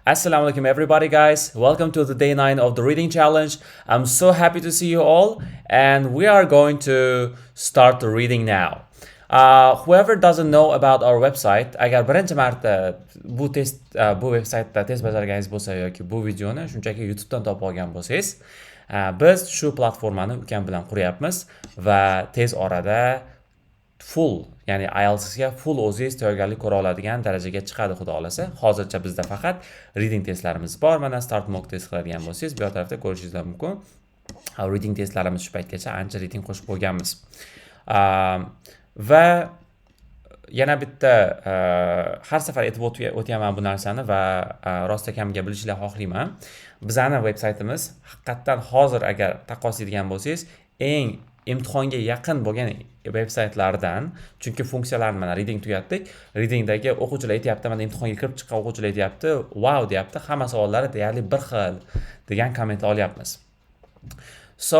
Assalamu alaikum everybody guys. Welcome to the day 9 of the reading challenge. I'm so happy to see you all and we are going to start the reading now. Whoever doesn't know about our website, agar birinchi marta bu websaytda test bajarganingiz bo'lsa yoki bu videoni shunchaki YouTubedan topib olgan bo'lsangiz, biz shu platformani ukam bilan quryapmiz va tez orada full, ya'ni IELTS-ga full o'zingiz tayyorgarlik ko'ra oladigan darajaga chiqadi xudo xolasa. Hozircha bizda faqat reading testlarimiz bor. Mana start mock test qiladigan bo'lsangiz, bu tarafda ko'rishingiz mumkin. Reading testlarimiz shu paytgacha ancha reading qo'shib bo'lganmiz. Va yana bitta har safar aytib o'taman bu narsani va rostakamga bilishni xohlayman. Bizning veb-saytimiz haqiqatan hozir agar taqqoslaydigan bo'lsangiz, eng imtihonga yaqin bo'lgan veb-saytlardan, chunki funksiyalarni mana reading tugatdik. Readingdagi o'quvchilar aytayapti, mana imtihonga kirib chiqqan o'quvchilar aytayapti, wow deyapti, hamma savollari deyarli bir xil degan kommentlar olyapmiz. So,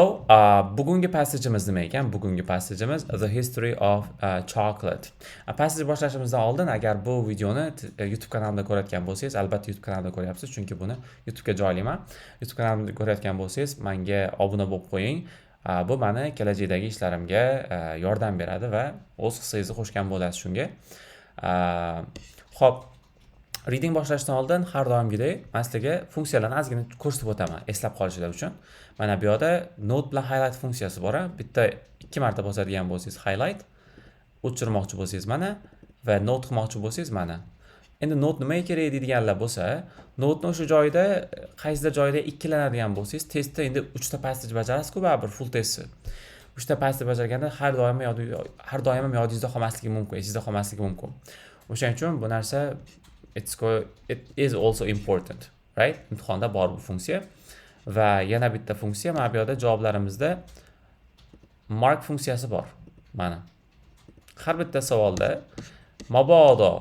bugungi passageimiz nima ekan? Bugungi passageimiz The History of Chocolate. Passage boshlashimizdan oldin agar bu videoni YouTube kanalimda ko'rayotgan bo'lsangiz, albatta YouTube kanalimda ko'ryapsiz, chunki buni YouTubega joylayman. YouTube kanalimda ko'rayotgan bo'lsangiz, menga obuna bo'lib qo'ying. Bu meni kelajakdagi ishlarimga yordam beradi va o'z hissangizni qo'shgan bo'lasiz shunga. Xo'p, reading boshlashdan oldin har doimgidek men sizlarga funksiyalarni ozgina ko'rsatib o'taman, eslab qolishinglar uchun. Mana bu yerda note bilan highlight funksiyasi bor. Bitta 2 marta bosadigan bo'lsangiz highlight, o'chirmoqchi bo'lsangiz mana va note qilmoqchi bo'lsangiz mana. Endi note nimaga kerak deydiganlar bo'lsa, note'ni o'sha joyda qaysidir joyda ikkilanadigan bo'lsangiz, testda endi 3 ta passage bajarasiz-ku baribir full testni. 3 ta passage bajarganda har doim yodingizda qolmasligi mumkin, esingizda qolmasligi mumkin. O'shaning uchun bu narsa it is also important, right? Imtihonda bor bu funksiya. Va yana bitta funksiya, mana bu yerda javoblarimizda mark funksiyasi bor. Mana. Har bitta savolda mabodo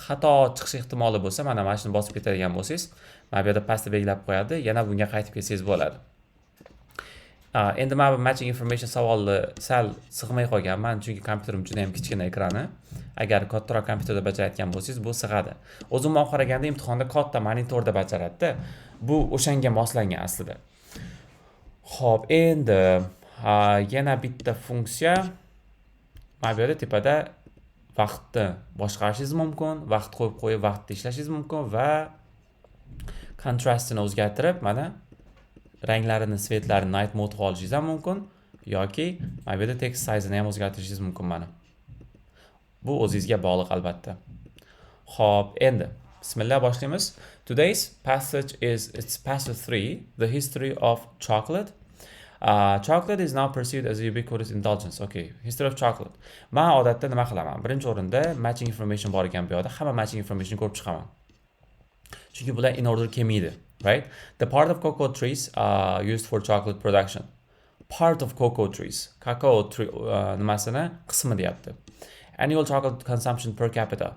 xato chiqish ehtimoli bo'lsa, mana shuni bosib ketadigan bo'lsangiz, mana bu yerda pastda belgilab qo'yadi, yana bunga qaytib kelsangiz bo'ladi. Endi mana bu matching information savolni sal sig'may qolganman, chunki kompyuterim juda ham kichkina ekrani. Agar kattaroq kompyuterda bajarayotgan bo'lsangiz, bu sig'adi. O'zimga qaraganda imtihonda katta monitorda bajaradi-da. Bu o'shanga moslangan aslida. Xo'p, endi yana bitta funksiya. Mana bu yerda tepada vaqtni boshqarishingiz mumkin, vaqt qo'yib vaqtda ishlashingiz mumkin va kontrastini o'zgartirib, mana ranglarini, svetlarini night mode ga olishingiz ham mumkin yoki mana bu yerda text size ni ham o'zgartirishingiz mumkin mana. Bu o'zingizga bog'liq albatta. Xo'p, endi bismillah boshlaymiz. Today's passage it's passage 3, The History of Chocolate. Chocolate is now perceived as a ubiquitous indulgence. Okay, history of chocolate. Men odatda nima qilaman? Birinchi o'rinda matching information bor ekan bu yerda, hamma matching information ko'rib chiqaman. Chunki bular in order kelmaydi, right? The part of cocoa trees are used for chocolate production. Part of cocoa trees. Cocoa tree nimasini qismi deyapti. Annual chocolate consumption per capita.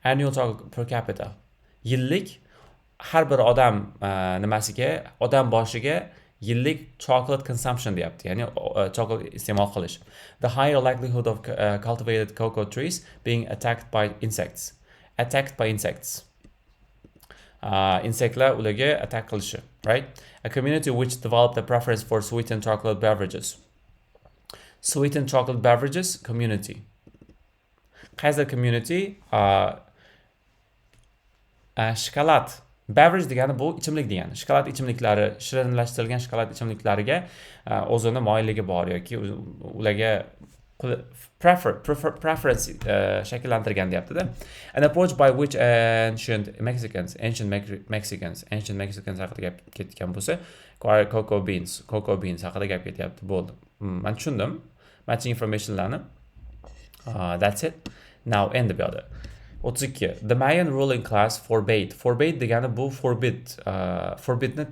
Annual chocolate per capita. Yillik har bir odam nimasiga, odam boshiga yillik chocolate consumption deyapti, ya'ni chocolate iste'mol qilish. The higher likelihood of cultivated cocoa trees being attacked by insects. Attacked by insects. Insektlar ularga attack qilishi, right? A community which developed a preference for sweetened chocolate beverages. Sweetened chocolate beverages community. Qaysi community? Shokolad beverage degani bu ichimlik degani. Shokolad ichimliklari, shirinlashtirilgan shokolad ichimliklariga o'zini moyilligi bor yoki ularga preference shakllantirgan deyapti-da. An approach by which ancient Mexicans haqida gap ketgan bo'lsa, cocoa beans haqida gap ketyapti. Bo'ldi. Men tushundim. Matching informationlarni. That's it. Now endi bu yerda 32. The Mayan ruling class forbade. Forbade degani bu forbidni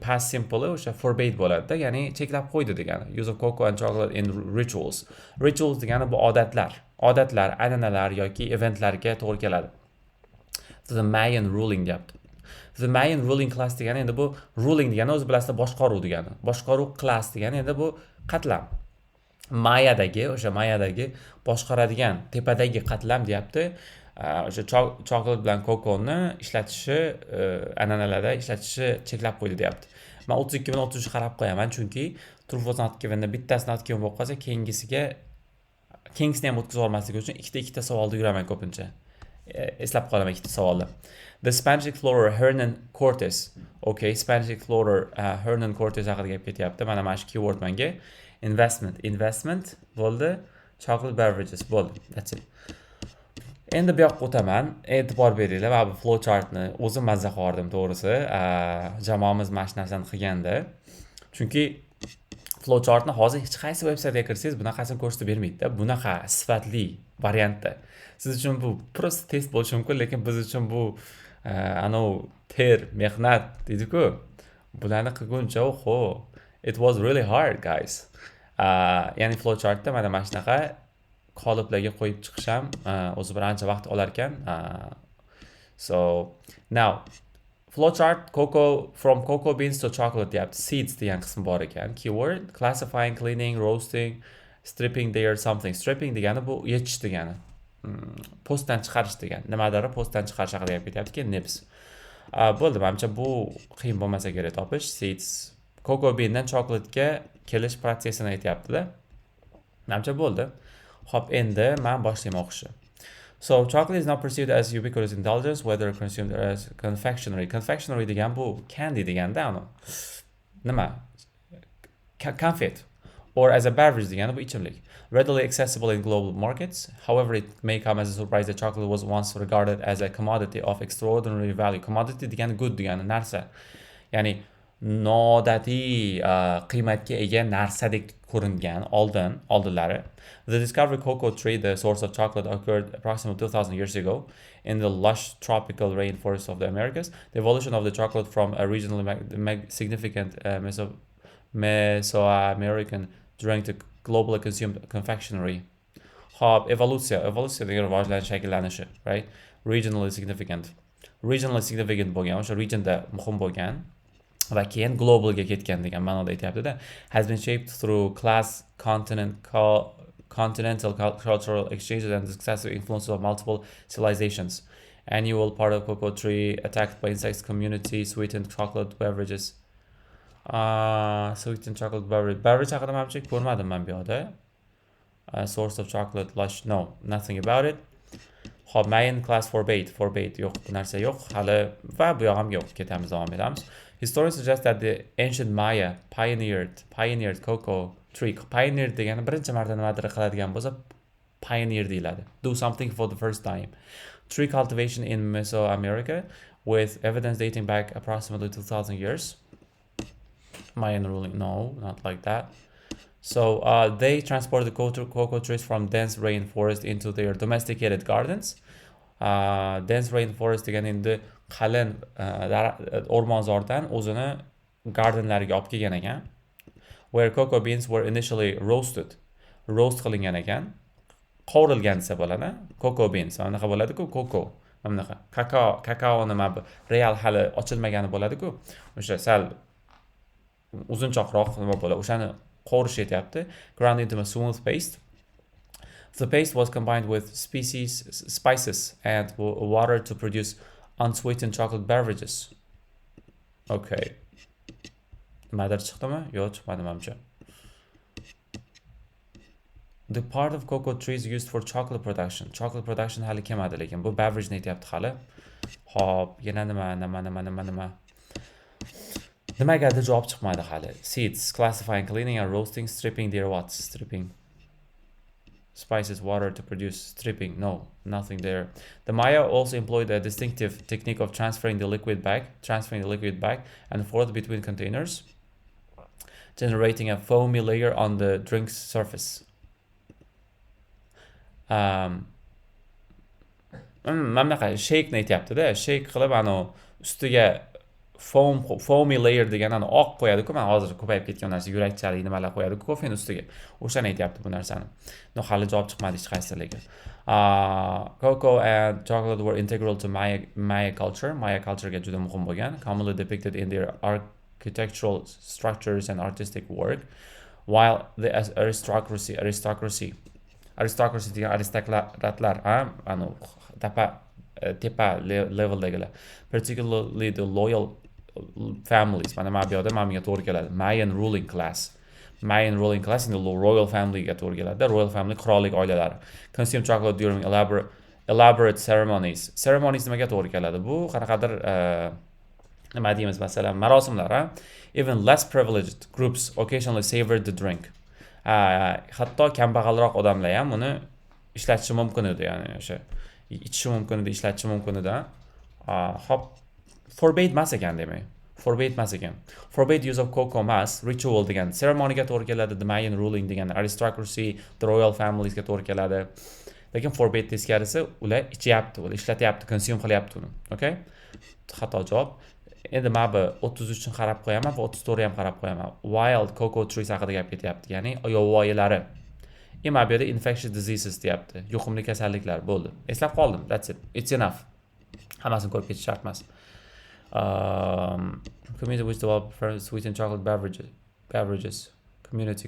past simple o'sha forbade bo'ladi-da, ya'ni cheklab qo'ydi degani. Use of cocoa and chocolate in rituals. Rituals degani bu odatlar, an'analar yoki eventlarga to'g'ri keladi. The Mayan ruling deyapti. The Mayan ruling class degani endi bu ruling degani o'zi bilasizlar boshqaruv degani. Boshqaruv class degani endi bu qatlam. Mayadagi boshqaradigan tepadagi qatlam deyapti. o'sha chocolate bilan kokoni ishlatishi an'analarda ishlatishi cheklab qo'ydi deyapti. Men 32 bilan 33 qarab qo'yaman, chunki true false not given bittasi not given bo'lib qolsa, keyingisini ham o'tkazib olmasligi uchun ikkita savolda yuraman ko'pincha. Eslab qolaman ikkita savolni. The Spanish explorer Hernan Cortes. Okay, Spanish explorer Hernan Cortes haqida gap ketyapti. Mana shu keyword menga investment bo'ldi. Chocolate beverages bo'ldi. That's it. Endi bu yoqqa o'taman. E'tibor beringlar. Va bu flow chartni o'zim mazza qildim, to'g'risi. Jamoamiz mana shu narsani qilganda. Chunki flow chartni hozir hech qaysi veb-saytga kirsangiz bunaqasini ko'rsatib bermaydi-da. Bunaqa sifatli variantda. Siz uchun bu prosta test bo'lishi mumkin, lekin biz uchun bu ter, mehnat deydi-ku. Bularni qilguncha oho, it was really hard, guys. Ya'ni flow chartda mana shunaqa qoliplarga qo'yib chiqish ham o'zi bir ancha vaqt olar ekan. So, now flowchart from cocoa beans to chocolate deyapti. Seeds degan qismi bor ekan. Keyword classifying, cleaning, roasting, stripping there something. Stripping degani bu yechish degani. Postdan chiqarish degani. Nimadir postdan chiqarish haqida gap ketyapti-ki, nips. Bo'ldi, menimcha bu qiyin bo'lmasa kerak topish. Seeds cocoa beandan chocolate'ga kelish protsessini aytyapti-da. Menimcha bo'ldi. Hop, endi men boshlayman o'qishni. So, chocolate is not perceived as ubiquitous indulgence, whether consumed as confectionery. Confectionery degan bu candy deganda, nima? Confet. Or as a beverage degani bu ichimlik. Readily accessible in global markets. However, it may come as a surprise that chocolate was once regarded as a commodity of extraordinary value. Commodity degani good degani narsa. Ya'ni noodatiy qiymatga ega narsadek ko'ringan oldinlari. The discovery of cocoa tree, the source of chocolate, occurred approximately 2,000 years ago in the lush tropical rainforests of the Americas. The evolution of the chocolate from a regionally significant Mesoamerican drink to globally consumed confectionery. Hop, evolutsiya degan rivojlanish shakllanishi, right? Regionally significant bo'lgan, o'sha regionda muhim bo'lgan va keyin globalga ketgan degan ma'noda aytyapti-da. Has been shaped through class, continental cultural exchanges and the successive influences of multiple civilizations. Annual part of cocoa tree attacked by insects community, sweetened chocolate beverages. Sweetened chocolate beverage haqida menimcha ko'rmadim men bu yoqda. Source of chocolate lush, no, nothing about it. Hop, main class forbade yo'q, bu narsa yo'q hali va bu yoq ham yo'q. Ketamiz, davom etamiz. Historians suggest that the ancient Maya pioneered cocoa tree. Pioneer degani birinchi marta nimadir qiladigan bo'lsa, pioneer deyiladi. Do something for the first time. Tree cultivation in Mesoamerica with evidence dating back approximately 2,000 years. Mayan ruling, no, not like that. So they transported the cocoa trees from dense rainforest into their domesticated gardens. Dense rainforest degani endi qalin o'rmonzordan o'zini gardenlariga olib kelgan ekan. Where cocoa beans were initially roast qilingan ekan. Qovurilgan desa bo'ladi. Cocoa beans, anaqa bo'ladi-ku, anaqa. Kakao nima real hali ochilmagani bo'ladi-ku. O'sha sal uzunchoqroq nima bo'ladi, o'shani qovurish etyapti. Ground into a smooth paste. The paste was combined with spices and water to produce unsweetened chocolate beverages. Okay. Nimadir chiqdimi? Yo'q, chiqmadi menimcha. The part of cocoa trees used for chocolate production. Chocolate production hali kelmadi, lekin bu beverage ni aytyapti hali. Hop, yana nima. Nimagadir javob chiqmadi hali. Seeds, classifying, cleaning and roasting, stripping their what? Stripping. Spices, water to produce stripping. No, nothing there. The Maya also employed a distinctive technique of transferring the liquid back and forth between containers, generating a foamy layer on the drink's surface. Mamlaqa shake ni aytyapti-da. Shake qilib ustiga foamy layer degan oq qo'yadi-ku, men hozir ko'payib ketgan narsa yurakchalik nimalar qo'yadi-ku kofening ustiga. O'shani aytyapti bu narsani. No, hali javob chiqmadi hech qaysi lekin. Cocoa and chocolate were integral to Maya culture. Maya culturega juda muhim bo'lgan, commonly depicted in their architectural structures and artistic work, while the aristocracy aristocracy degan aristokratlar, anu tepa leveldagilar, particularly the loyal families. Mana bu yerda menga to'g'ri keladi. Mayan ruling class. Mayan ruling class in the royal family ga to'g'ri keladi. Royal family qirollik oilalari. Consume chocolate during elaborate ceremonies. Ceremonies nimaga to'g'ri keladi? Bu qanaqadir nima deymiz, masalan, marosimlar, even less privileged groups occasionally savor the drink. Hatto kambag'alroq odamlar ham uni ishlatishi mumkin edi, ya'ni o'sha ichishi mumkin edi, ishlatishi mumkin edi. Hop, forbade emas ekan demak. Forbade emas ekan. Forbade use of cocoa mass ritual degan ceremonyga to'g'ri keladi. The Mayan ruling degan aristocracy, the royal families ga to'g'ri keladi. Lekin forbade teskarisi ular ichyapti, ular ishlatyapti, consume qilyapti uni. Okay? Xato javob. Endi men bu 33 ni qarab qo'yaman va 34 ham qarab qo'yaman. Wild cocoa trees haqida gap ketyapti, ya'ni yovvoyilari. Mana bu yerda infectious diseases deyapti. Yuqumli kasalliklar bo'ldi. Eslab qoldim. That's it. It's enough. Hammasini ko'rib ketish shart emas. Community which develop sweet and chocolate beverages. Community.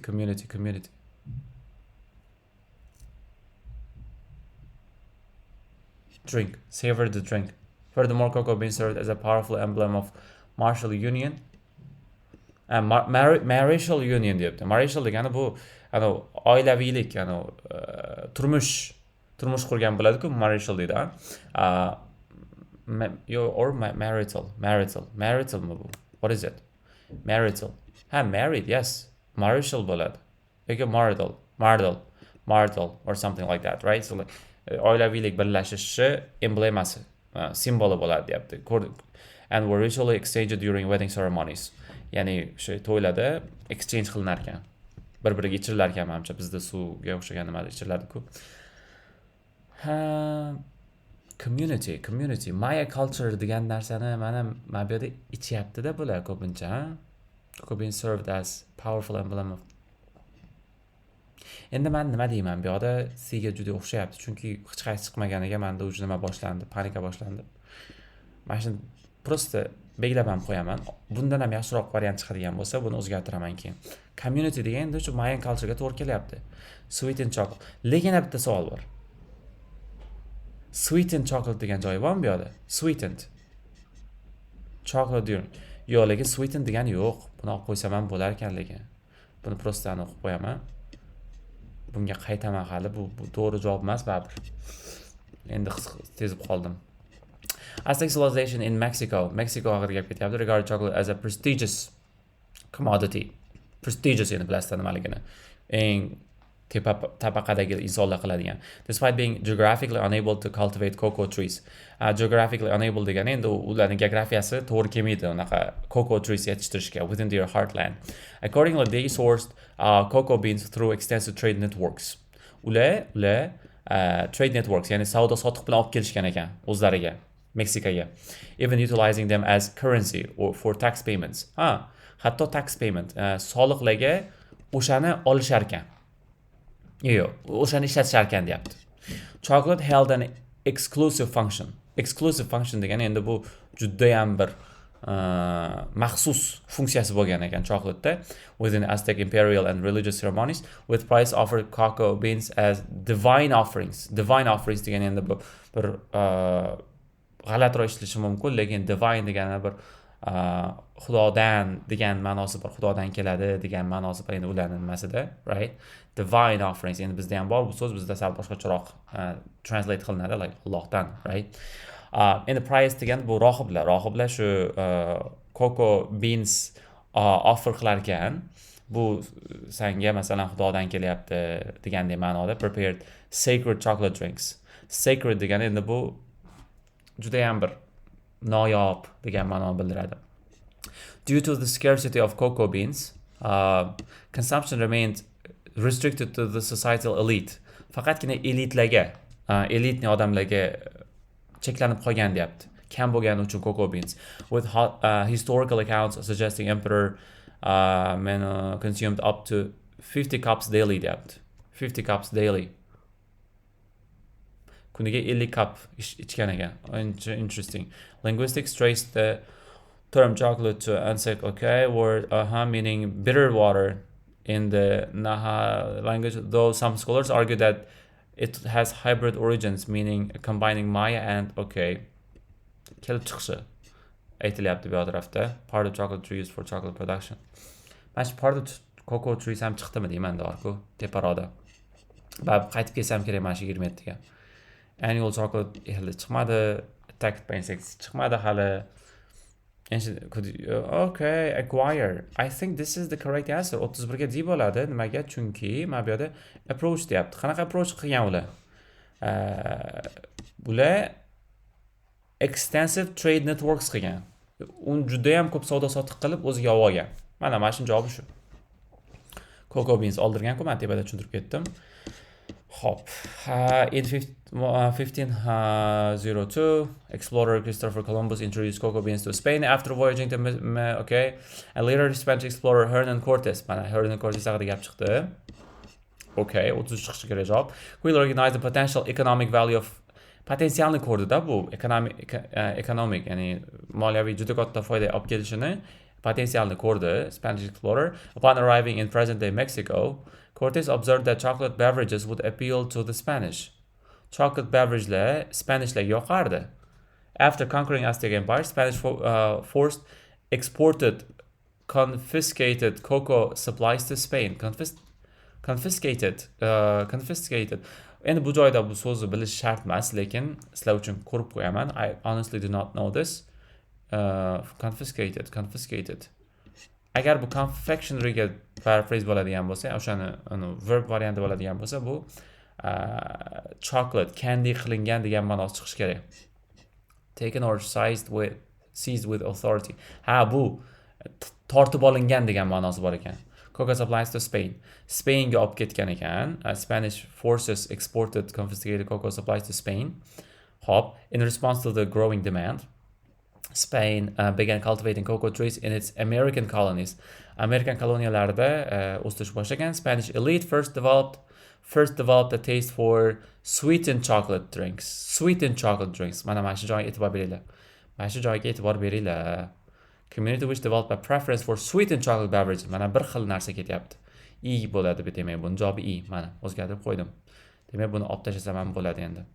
Drink. Savor the drink. Furthermore, cocoa beans served as a powerful emblem of martial union. Marital union deyapti. Marital degani bu oilaviylik, turmush qurgan bo'ladi-ku, marital deydi, or marital mi bu? What is it? Marital. Married, yes. Marital bo'ladi. Yoki marital or something like that, right? So like oilaviylik birlashishi emblemasi, simboli bo'ladi deyapti. And were ritually exchanged during wedding ceremonies. Ya'ni o'sha to'ylarda exchange qilinar ekan. Bir-biriga ichirilar ekan, menimcha bizda suvga o'xshagan nima ichirilardi-ku. Community. Maya culture degan narsani mana bu yerda ichyapti-da bular ko'pincha, Cocoa being served as powerful emblem of. Endi men nima deyman, bu yerda Cga juda o'xshayapti, chunki hech qaysi chiqmaganiga menda o'zi nima boshlandi, panika boshlandi. Mana shuni prosta belgilab ham qo'yaman. Bundan ham yaxshiroq variant chiqadigan bo'lsa, buni o'zgartiraman keyin. Community degan endi shu Mayan culture ga to'g'ri kelyapti. Sweet and chocolate. Lekin bitta savol bor. Sweet and chocolate degan joyi bormi bu yerda? Sweetened. Chocolate diyorum. Yo'q, lekin sweetened degani yo'q. Buni olib qo'ysam ham bo'lar ekan, lekin. Buni prosta o'qib qo'yaman. Bunga qaytaman hali, bu to'g'ri javob emas baribir. Endi tezib qoldim. Aztec civilization in Mexico haqida gap ketyapti. Regarded chocolate as a prestigious commodity. Prestigious endi bilasizlar nimaligini. Eng tabaqadagi insonlar qiladigan. Despite being geographically unable to cultivate cocoa trees. Geographically unable degani endi ularning geografiyasi to'g'ri kelmaydi unaqa cocoa trees yetishtirishga within their heartland. Accordingly, they sourced cocoa beans through extensive trade networks. Ular trade networks, ya'ni savdo sotiq bilan olib kelishgan ekan o'zlariga, Meksikaga. Even utilizing them as currency or for tax payments. Hatto tax payment, soliqlarga o'shani olishar ekan. Yo'q, o'shani ishlatishar ekan deyapti. Chocolate held an exclusive function. Exclusive function degani endi bu juda ham bir maxsus funksiyasi bo'lgan ekan chocolateda within Aztec imperial and religious ceremonies, with price offered cocoa beans as divine offerings. Divine offerings degani endi bu bir g'alatiroq ishlatishi mumkin, lekin divine degani bir xudodan degan ma'nosi bor, xudodan keladi degan ma'nosi bor endi ularning nimasida, right? Divine offerings, endi bizda ham bor bu so'z, bizda sal boshqacharoq translate qilinadi, like Allohdan, right? Endi price degan bu rohiblar shu cocoa beans offer qilar ekan, bu senga masalan xudodan kelyapti degandek ma'noda, prepared sacred chocolate drinks. Sacred degani endi bu juda ham bir noyob degan ma'noni bildiradi. Due to the scarcity of cocoa beans, consumption remained restricted to the societal elite. Faqatgina elitlarga, elitni odamlarga cheklanib qolgan deyapti. Kam bo'lgani uchun cocoa beans. With historical accounts suggesting emperor consumed up to 50 cups daily deyapti. 50 cups daily. Kuniga 50 cup ichgan ekan. Interesting. Linguistics trace the term chocolate to Aztec, word meaning bitter water, in the Naha language, though some scholars argue that it has hybrid origins, meaning combining Maya and kelib chiqishi aytilyapti bu tarafda. Part of chocolate tree used for chocolate production. Mana shu part of cocoa trees ham chiqdimi deyman ku teparoqda. Qaytib kelsam kerak mana shu 27ga. Annual chocolate hali chiqmadi, attacked by insects chiqmadi hali. Okay, acquire. I think this is the correct answer. 31ga D bo'ladi. Nimaga? Chunki mana bu yerda approach deyapti. Qanaqa approach qilgan ular? Bular extensive trade networks qilgan. Un juda ham ko'p savdo sotiq qilib o'ziga olib olgan. Mana shu javobi shu. Cocoa beans oldirgan-ku, men tepada tushuntirib ketdim. Hop. In 1502, explorer Christopher Columbus introduced cocoa beans to Spain after voyaging to and later Spanish explorer Hernan Cortes. Mana Hernan Cortes haqida gap chiqdi. 30 chiqishi kerak javob. We'll recognize the potential economic value of potensialni ko'rdi-da bu economic, ya'ni moliyaviy juda katta foyda olib kelishini potensialni ko'rdi Spanish explorer. Upon arriving in present-day Mexico, Cortes observed that chocolate beverages would appeal to the Spanish. Chocolate beveragelar Spanishlarga yoqardi. After conquering Aztec Empire, Spanish forced exported confiscated cocoa supplies to Spain. Confiscated. Endi bu joyda bu so'zni bilish shart emas, lekin sizlar uchun ko'rib qo'yaman. I honestly do not know this. Confiscated. Agar bu confectioneryga paraphrase bo'ladigan bo'lsa, o'shani verb varianti bo'ladigan bo'lsa, bu chocolate, candy qilingan degan ma'nosi chiqishi kerak. Taken or seized with authority. Bu tortib olingan degan ma'nosi bor ekan. Cocoa supplies to Spain. Spainga olib ketgan ekan. Spanish forces exported confiscated cocoa supplies to Spain. Hop. In response to the growing demand, Spain began cultivating cocoa trees in its American colonies. American koloniyalarda o'stish boshlagan. Spanish elite first developed a taste for sweetened chocolate drinks. Mana shu joyga e'tibor beringlar. Community which developed a preference for sweetened chocolate beverages. Mana bir xil narsa ketyapti. E bo'ladi bu, demak buni javobi E. Mana o'zgartirib qo'ydim. Demak buni olib tashlasam ham bo'ladi endi.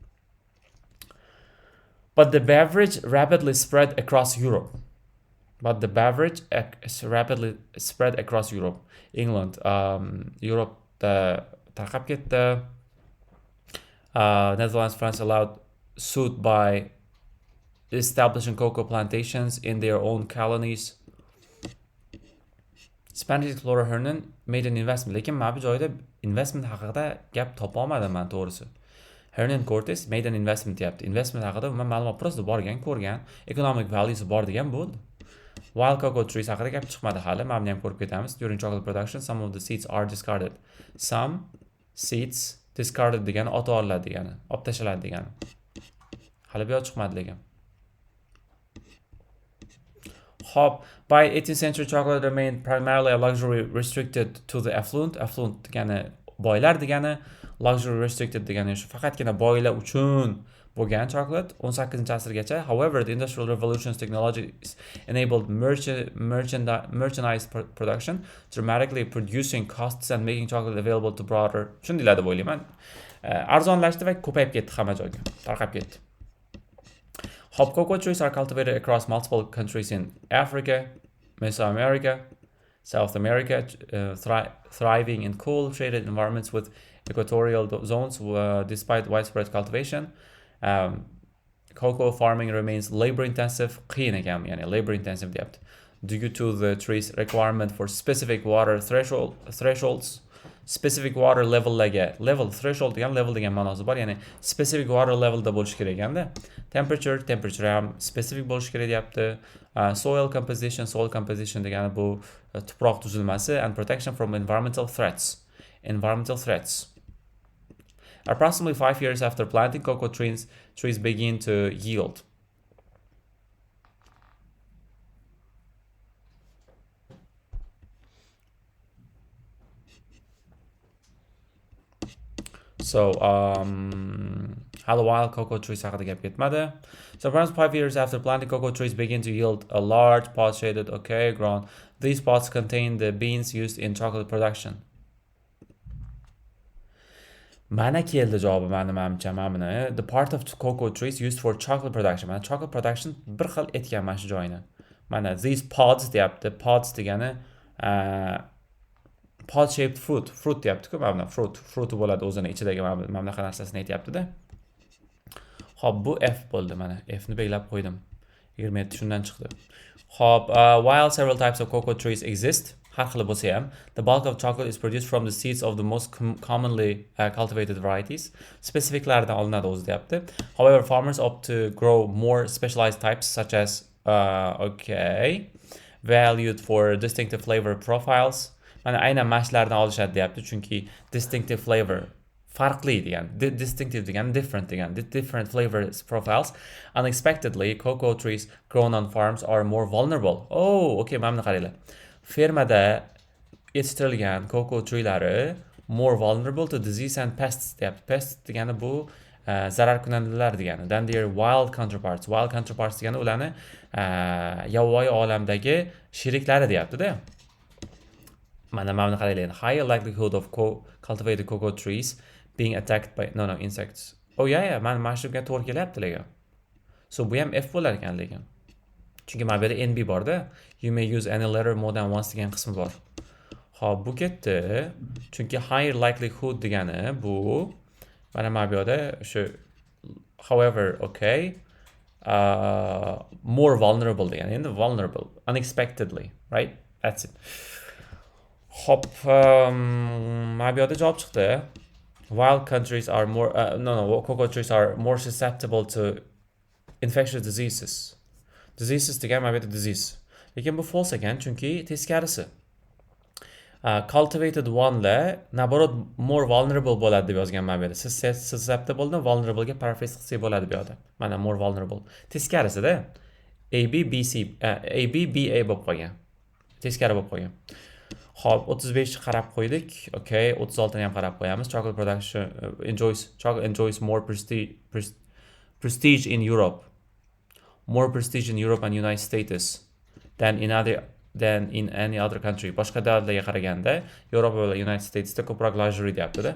But the beverage rapidly spread across Europe. England, Europe'da tarqab ketdi. Netherlands, France allowed suit by establishing cocoa plantations in their own colonies. Spanish explorer Hernan made an investment. Lekin mana bu joyda investment haqida gap topa olmadim men to'g'risi. Hernan Cortes made an investment deyapti. Investment haqida men ma'lumot prosta borgan, ko'rgan, economic valuesi bor degan bo'ldi. Wild cocoa trees haqida gap chiqmadi hali. Mana buni ham ko'rib ketamiz. During chocolate production, some of the seeds are discarded. Some seeds discarded degani ota olinadi degani, olib tashladi degani. Hali bu yoq chiqmadi lekin. Hop. By 18th century, chocolate remained primarily a luxury restricted to the affluent. Affluent degani boylar degani, luxury restricted degani shu faqatgina boylar uchun bo'lgan chocolate 18-asrgacha. However, the industrial revolution's technologies enabled merchandise production, dramatically reducing costs and making chocolate available to broader. Shunday deb o'ylayman. Arzonlashdi va ko'payib ketdi hamma joyga. Tarqab ketdi. Hop cocoa trees are cultivated across multiple countries in Africa, Mesoamerica, South America, thriving in cool, shaded environments with equatorial zones. Despite widespread cultivation, cocoa farming remains labor-intensive. Qiyin ekan, ya'ni labor-intensive deyapti. Due to the tree's requirement for specific water thresholds. Specific water level threshold degan level degan ma'nosi bor, ya'ni specific water levelda bo'lish kerak ekanda. Temperature ham specific bo'lish kerak deyapti. Soil composition degani bu tuproq tuzilmasi, and protection from environmental threats. Approximately 5 years after planting, cocoa trees begin to yield. So, hali wild cocoa trees haqida gap ketmadi. So around 5 years after planting, cocoa trees begin to yield a large pod shaded, okay, ground. These pods contain the beans used in chocolate production. Mana keldi javobi menimcha mana buni. The part of cocoa trees used for chocolate production. Mana chocolate production bir xil etgan mana shu joyini. Mana these pods deyapti. Pods degani pod shaped fruit deyapti-ku, mana fruit bo'ladi o'zini ichidagi mana bunaqa narsasini aytyapti-da. Xo'p, bu F bo'ldi mana. F ni belgilab qo'ydim. 27 shundan chiqdi. Xo'p, while several types of cocoa trees exist, har xil bo'lsa ham, the bulk of chocolate is produced from the seeds of the most commonly cultivated varieties. Specificlardan olinadi o'zi deyapti. However, farmers opt to grow more specialized types such as valued for distinctive flavor profiles. Mana aynan mashlardan olishadi deyapti, chunki distinctive flavor farqli degan, distinctive degan different degan, different flavor profiles. Unexpectedly, cocoa trees grown on farms are more vulnerable. Oh, okay, mana buni qaranglar. Fermada yetishtirilgan cocoa treelari more vulnerable to disease and pests deyapti. Pest degani bu zararkunandalar degani. Than their wild counterparts. Wild counterparts degani ularni yovvoyi olamdagi sheriklari deyapti-da. Mana buni qaranglar. Higher likelihood of cultivated cocoa trees being attacked by insects. Oh yeah, mana shunga to'g'ri kelyapti lekin. So bu ham F bo'lar ekan lekin. Chunki mana bu yerda NB borda. You may use any letter more than once degan qismi bor. Xo'p, bu ketdi. Chunki higher likelihood degani bu mana bu yerda shu however, okay, more vulnerable degani. Endi vulnerable, unexpectedly, right? That's it. Hop, mana bu yerda javob chiqdi. Wild countries are more cocoa trees are more susceptible to infectious diseases. Diseases degan mana bu yerda disease. Lekin bu false ekan, chunki teskarisi. Cultivated one la naborot more vulnerable bo'ladi deb yozgan mana bu yerda. Susceptible ni vulnerable ga paraphrase qilsak bo'ladi bu yerda. Mana more vulnerable. Teskarisida AB BA bo'lib qolgan. Teskari bo'lib qolgan. Hop, 35 ni qarab qo'ydik. Okay, 36 ni ham qarab qo'yamiz. Chocolate production enjoys more prestige in Europe. More prestige in Europe and United States than in any other country. Boshqa davlatlarga qaraganda Yevropa va United Statesda ko'proq luxury deyapti-da.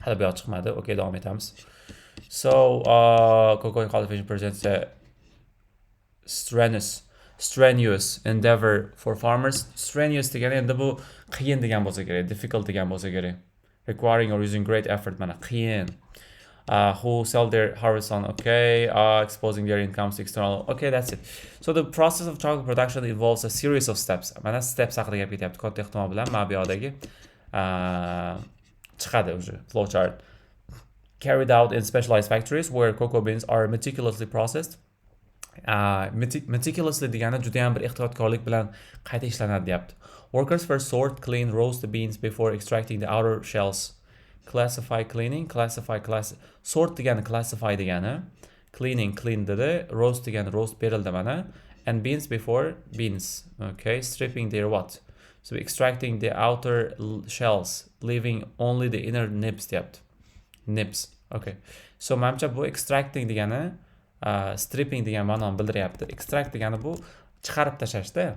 Hali bu yoq chiqmadi. Okay, davom etamiz. So, cocoa cultivation presents a strenuous endeavor for farmers. Strenuous degani endi bu qiyin degan bo'lsa kerak, difficult degan bo'lsa kerak. Requiring or using great effort, mana qiyin. Who sell their harvest on, exposing their incomes to external, that's it. So the process of chocolate production involves a series of steps. Mana steps haqida gap ketyapti. Katta ehtimol bilan mana bu yerdagi chiqadi o'sha flowchart. Carried out in specialized factories where cocoa beans are meticulously processed. Meticulously degani juda ham bir ehtiyotkorlik bilan qayta ishlanadi deyapti. Workers first sort, clean, roast the beans before extracting the outer shells. Classify, cleaning, sort degani classify degani, cleaning clean dedi, roast degani roast berildi mana, and beans before beans, stripping their what? So extracting the outer shells, leaving only the inner nibs deyapti. Nibs, So menimcha bu extracting degani stripping degan ma'noni bildiryapti. Extract degani bu chiqarib tashlashda.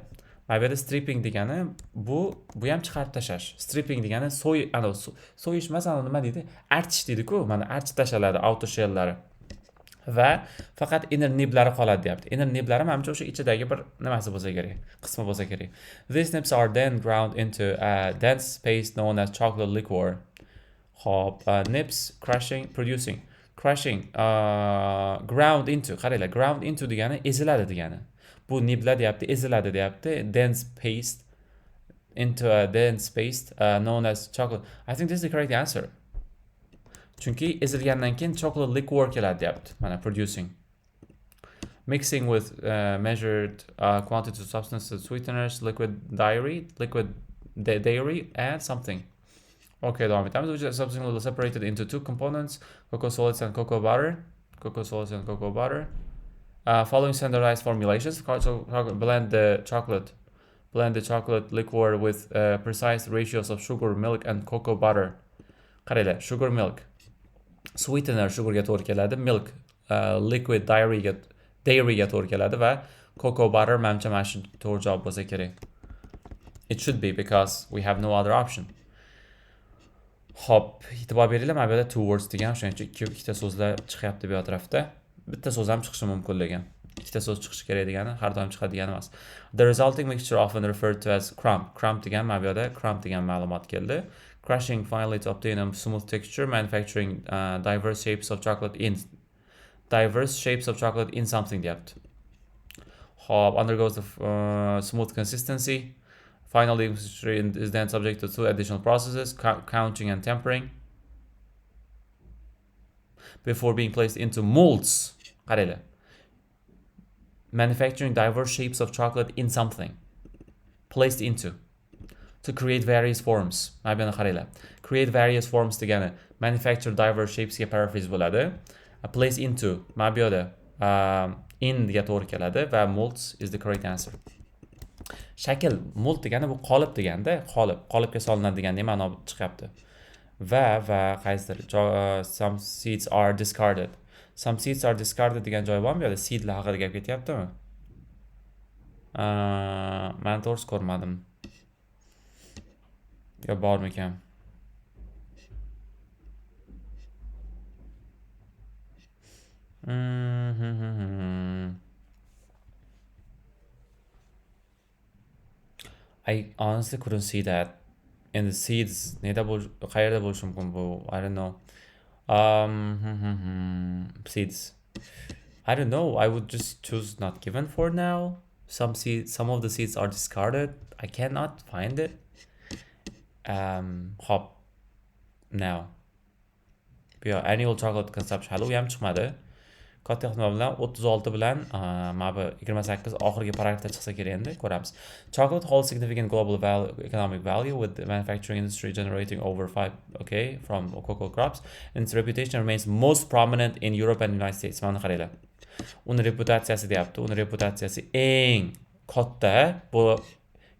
Mana bu yerda stripping degani bu ham chiqarib tashlash. Stripping degani so'yish emas, nima deydi? Archish deydi-ku. Mana archib tashladi outer shell'lari. Va faqat inner niblari qoladi deyapti. Inner niblari menimcha o'sha ichidagi bir nimasi bo'lsa kerak, qismi bo'lsa kerak. These nibs are then ground into a dense paste known as chocolate liquor. Hop, nibs crushing, producing. Crushing, ground into, qaranglar, ground into degani eziladi degani. Bu niblar deyapti, eziladi deyapti. Dense paste into a dense paste known as chocolate. I think this is the correct answer. Chunki ezilgandan keyin chocolate liquor keladi deyapti. Mana producing. Mixing with measured quantity of substances, sweeteners, liquid dairy and something. Davom etamiz. Which are subsequently separated into two components, cocoa solids and cocoa butter. Following standardized formulations, so blend the chocolate liquor with precise ratios of sugar, milk, and cocoa butter. Qaranglar, sugar, milk. sweetener sugarga to'g'ri keladi, milk liquid dairyga to'g'ri keladi va cocoa butter menimcha mana shu to'g'ri javob bo'lsa kerak. It should be because we have no other option. Hop, e'tibor beringlar, mana bu yerda two words degan, shuning uchun ikkita so'zlar chiqyapti bu tarafda. Bitta so'z ham chiqishi mumkin degan. Ikkita so'z chiqishi kerak degani har doim chiqadigani emas. The resulting mixture often referred to as crumb. Crumb degan mana bu yerda crumb degan ma'lumot keldi. Crushing finally to obtain a smooth texture, manufacturing diverse shapes of chocolate in something deyapti. Hop, undergoes the smooth consistency. Finally, is then subject to two additional processes, counting and tempering, before being placed into molds. Manufacturing diverse shapes of chocolate in something. Placed into. To create various forms. Create various forms degani. Manufacture diverse shapes ga paraphrase bo'ladi. Place into. Mana bu yerda in ga to'g'ri keladi va molds is the correct answer. Shakl, mold degani bu qolip deganda, qolipga solinadi degan ma'no chiqyapti. Va qaysidir some seeds are discarded. Some seeds are discarded degan joy bormi? Yo'da seedlar haqida gap ketyaptimi? Men to'g'ri ko'rmadim. Yo bormikan? I honestly couldn't see that in the seeds. Qayerda bo'lishi mumkin bu? I don't know. Seeds. I don't know. I would just choose not given for now. Some of the seeds are discarded. I cannot find it. Hop. Now. Annual chocolate consumption. Hali u ham chiqmadi. Katta ehtimol bilan 36 bilan mana bu 28 oxirgi paragrafda chiqsa kerak endi, ko'ramiz. Chocolate holds significant global economic value with the manufacturing industry generating over 5 from cocoa crops, and its reputation remains most prominent in Europe and United States. Mana qaranglar. Uni reputatsiyasi deyapti. Uni reputatsiyasi eng katta bu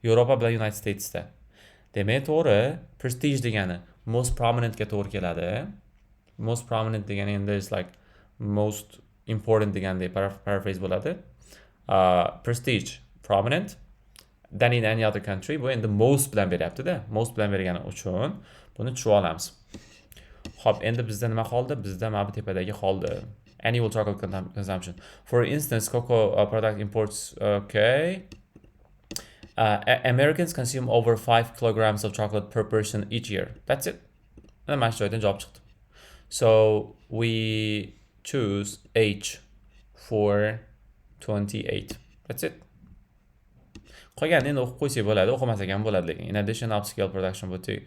Yevropa bilan United Statesda. Demak, to'g'ri, prestige degani most prominent ga to'g'ri keladi. Most prominent degani endi is like most important degandek paraphrase bo'ladi. Prestige, prominent, than in any other country. Bu endi most bilan beryapti-da. Most bilan bergani uchun buni tushunib olamiz. Xo'p, endi bizda nima qoldi? Bizda mana bu tepadagi qoldi. Annual chocolate consumption. For instance, cocoa product imports, Americans consume over 5 kilograms of chocolate per person each year. That's it. Mana mana shu joydan javob chiqdi. So we choose H for 28. That's it. Qolganini endi o'qib qo'ysak bo'ladi, o'qimasak ham bo'ladi lekin. In addition, upscale production boutique.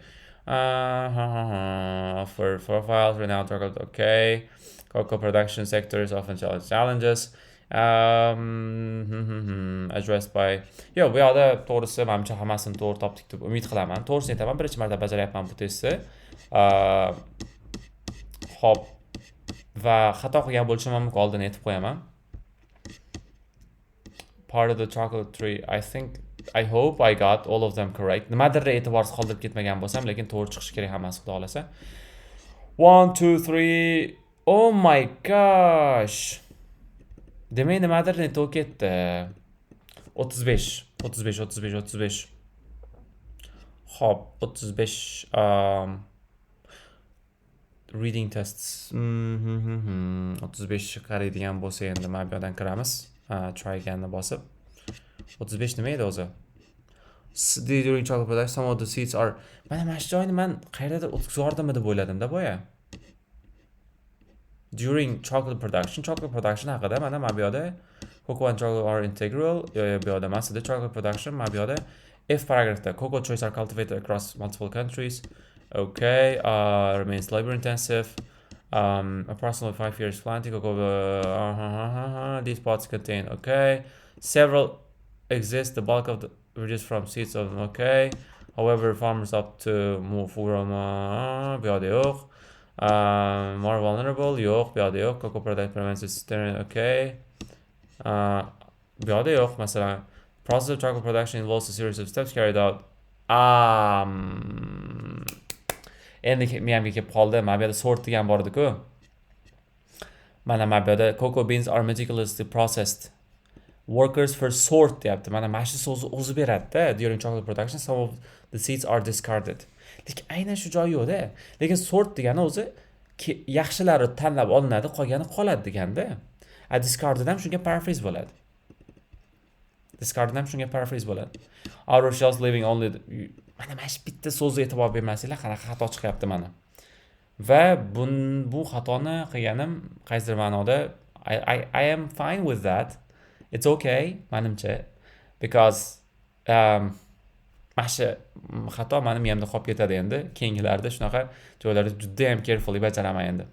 For profiles, renowned chocolate, cocoa production sectors often challenges. Addressed by bu yoqda to'g'risi menimcha hammasini to'g'ri topdik deb umid qilaman. To'g'risini aytaman, birinchi marta bajaryapman bu testni. Hop, va xato qilgan bo'lishim mumkin, oldin aytib qo'yaman. Part of the chocolate tree, I hope I got all of them correct. Nimadir e'tiborsiz qoldirib ketmagan bo'lsam, lekin to'g'ri chiqishi kerak hammasi, xudo xolasa. 1 2 3. Oh my gosh. Demak, nimadir to'g'ri ketdi. 35. Hop, 35 reading tests. 35 qaraydigan bo'lsa endi mana bu yerdan kiramiz. Try again-ni bosib. 35 nima edi o'zi? During chocolate production, some of the seeds are... Mana shu joyni men qayerdadir o'tkazordimmi deb o'yladim-da boya. During chocolate production haqida mana bu yerda cocoa and chocolate are integral. Bu yerda masada chocolate production, mana bu yerda F paragraphda cocoa trees are cultivated across multiple countries. Remains labor intensive. Approximately 5 years planting. These pots contain. Several exist. The bulk of the reduced from seeds of them. However, farmers opt to move from more vulnerable. Cocoa product prevents sterile. Mesela, process of chocolate production involves a series of steps carried out. endi miyamga kelib qoldi. Mana bu yerda sort degan bor edi-ku. Mana bu yerda cocoa beans are meticulously processed. Workers for sort deyapti. Mana shu so'zni o'zi beradi-da. During chocolate production some of the seeds are discarded. Lekin aynan shu joyi yo'q-da. Lekin sort degani o'zi yaxshilari tanlab olinadi, qolgani qoladi deganda. Discarded ham shunga paraphrase bo'ladi. Discarded ham shunga paraphrase bo'ladi. Out of shells leaving only mana shu bitta so'zga e'tibor bermasanglar, qanaqa xato chiqyapti mana. Va bu xatoni qilganim qaysidir ma'noda I am fine with that. It's okay, menimcha. Because mana shu xato meni miyamda qolib ketadi endi. Keyingilarda shunaqa joylarda juda ham carefully bajaraman endi.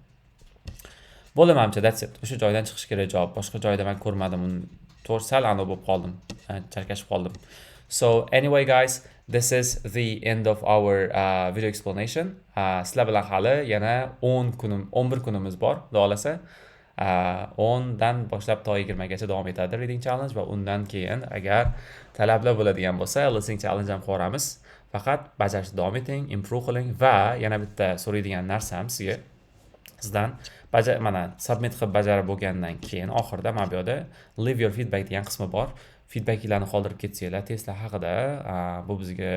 Bo'ldi menimcha, that's it. O'sha joydan chiqish kerak javob. Boshqa joyda men ko'rmadim uni. To'g'ri sal aniq bo'lib qoldim. Charkashib qoldim. So anyway guys, this is the end of our video explanation. Sizlar bilan hali yana 11 kunimiz bor, xudo xolasa. 10 dan boshlab to 20 gacha davom etadi reading challenge va undan keyin agar talablar bo'ladigan bo'lsa, listening challenge ham qo'ramiz. Faqat bajarishda davom eting, improve qiling va yana bitta so'raydigan narsam sizdan mana submit qilib bajarib bo'lgandan keyin oxirida mana bu yerda leave your feedback degan qismi bor. Feedbacklarni qoldirib ketsanglar testlar haqida, bu bizga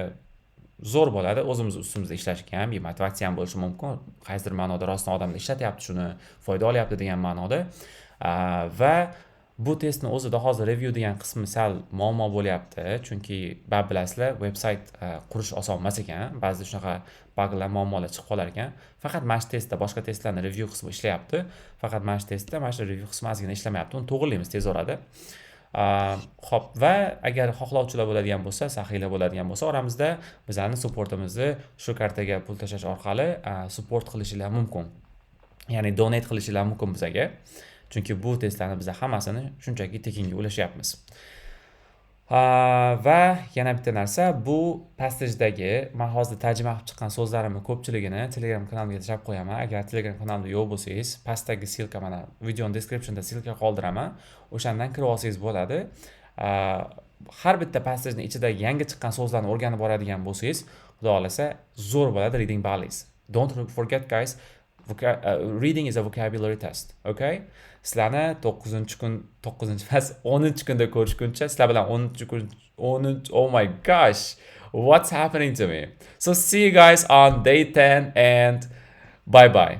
zo'r bo'ladi. O'zimiz ustimizda ishlashga ham motivatsiya ham bo'lishi mumkin. Qaysidir ma'noda rostdan odamlar ishlatyapti shuni, foyda olyapti degan ma'noda. Va bu testni o'zida hozir review degan qismi sal muammo bo'lyapti, chunki bilasizlar, veb-sayt qurish oson emas ekan. Ba'zida shunaqa buglar, muammolar chiqib qolar ekan. Faqat mana shu testda boshqa testlarning review qismi ishlayapti. Faqat mana shu testda mana shu review qismi ozgina ishlamayapti. Uni to'g'rilaymiz tez orada. Xo'p, va agar xohlovchilar bo'ladigan bo'lsa, saxiylar bo'ladigan bo'lsa, oramizda bizlarning supportimizni shu kartaga pul tashlash orqali support qilishingiz mumkin. Ya'ni donate qilishingiz mumkin bizga. Chunki bu testlarni biz hammasini shunchaki tekinga ulashyapmiz. Va yana bitta narsa, bu pastajdagi men hozir tarjima qilib chiqqan so'zlarimning ko'pchiligini Telegram kanalimga tashlab qo'yaman. Agar Telegram kanalimda yo'q bo'lsangiz, pastdagi silka mana video descriptionda silka qoldiraman. O'shandan kirib olsangiz bo'ladi. Har bitta passajning ichidagi yangi chiqqan so'zlarni o'rganib boradigan bo'lsangiz, xudo xolasa zo'r bo'ladi reading ballingiz. Don't forget guys, reading is a vocabulary test, okay? Sizlarni 10-kunda ko'rishguncha, sizlar bilan 10, oh my gosh, what's happening to me? So see you guys on day 10 and bye bye.